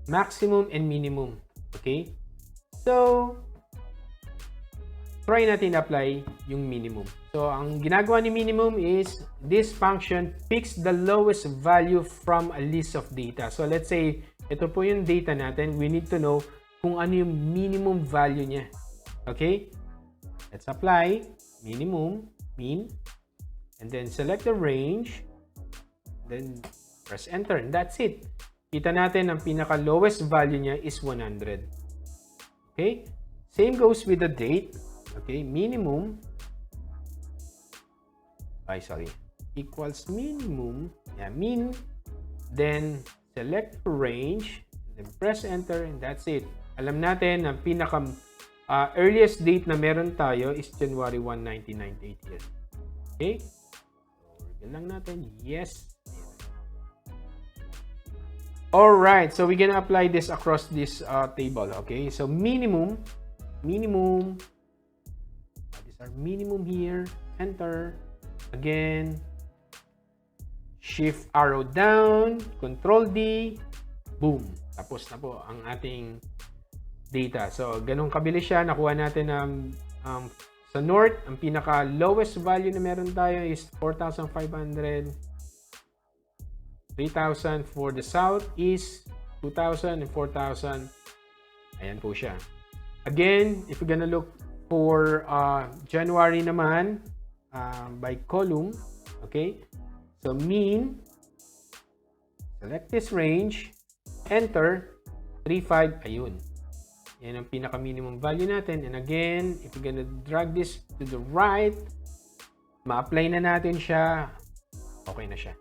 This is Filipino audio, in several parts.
maximum and minimum. Okay? So, try natin apply yung minimum. So, ang ginagawa ni minimum is this function picks the lowest value from a list of data. So, let's say, ito po yung data natin. We need to know kung ano yung minimum value niya. Okay? Let's apply minimum, min, and then select the range, then press enter, and that's it. Kita natin ang pinaka-lowest value niya is 100. Okay? Same goes with the date. Okay, minimum, equals minimum, min, then select range, then press enter, and that's it. Alam natin, ang pinaka earliest date na meron tayo is January 1, 1998. Okay? So, lang natin, yes. Alright, so we're gonna apply this across this table. Okay, so minimum, our minimum here, enter, again, shift arrow down, control D, boom, tapos na po ang ating data. So, ganun kabilis siya, nakuha natin ng sa north, ang pinaka lowest value na meron tayo is 4,500, 3,000. For the south is 2,000 and 4,000. Ayan po siya. Again, if you're gonna look for January naman, by column, okay? So, mean, select this range, enter, 3,500, ayun. Yan ang pinaka-minimum value natin. And again, if you're gonna drag this to the right, ma-apply na natin siya, okay na siya.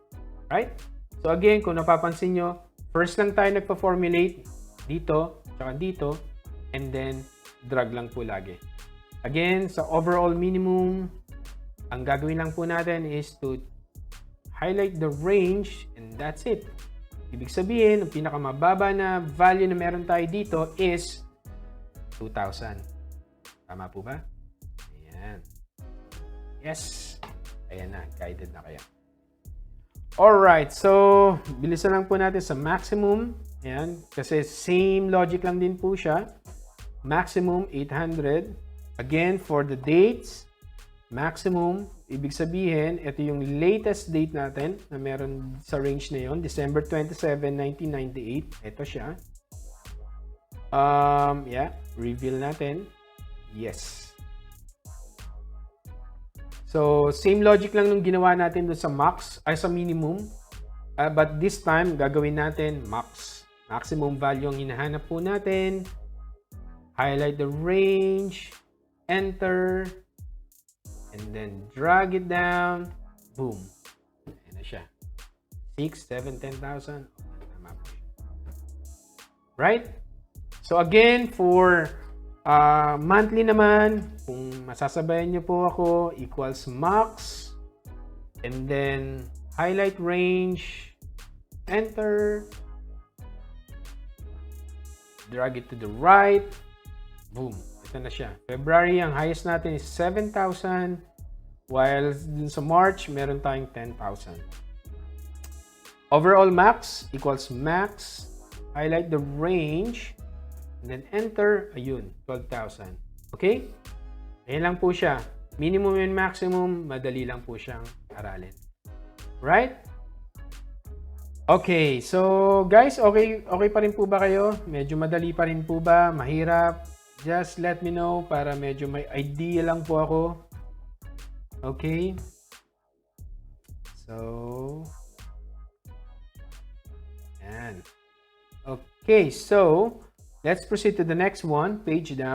Right? So, again, kung napapansin nyo, first lang tayo nagpa-formulate dito, tsaka dito, and then, drag lang po lagi. Again, sa overall minimum, ang gagawin lang po natin is to highlight the range and that's it. Ibig sabihin, ang pinakamababa na value na meron tayo dito is 2,000. Tama po ba? Ayan. Yes. Ayan na. Guided na kayo. Alright. So, bilisan lang po natin sa maximum. Ayan. Kasi same logic lang din po siya. Maximum 800. Again, for the dates, maximum, ibig sabihin, ito yung latest date natin na meron sa range na yon, December 27, 1998. Ito siya. Reveal natin. Yes. So, same logic lang nung ginawa natin doon sa max, ay sa minimum. But this time, gagawin natin max. Maximum value ang hinahanap po natin. Highlight the range. Enter, and then drag it down, boom. Ayan na siya. 6, 7, 10,000. Tama po. Right? So again, for monthly naman, kung masasabayan nyo po ako, equals max, and then highlight range, enter, drag it to the right, boom. Ito na siya. February, ang highest natin is 7,000. While dun sa March, meron tayong 10,000. Overall max equals max. Highlight the range. And then enter. Ayun, 12,000. Okay? Ayan lang po siya. Minimum and maximum, madali lang po siyang aralin. Right? Okay. So, guys, okay pa rin po ba kayo? Medyo madali pa rin po ba? Mahirap? Just let me know para medyo may idea lang po ako. Okay? So, yan. Okay, so, let's proceed to the next one. Page down.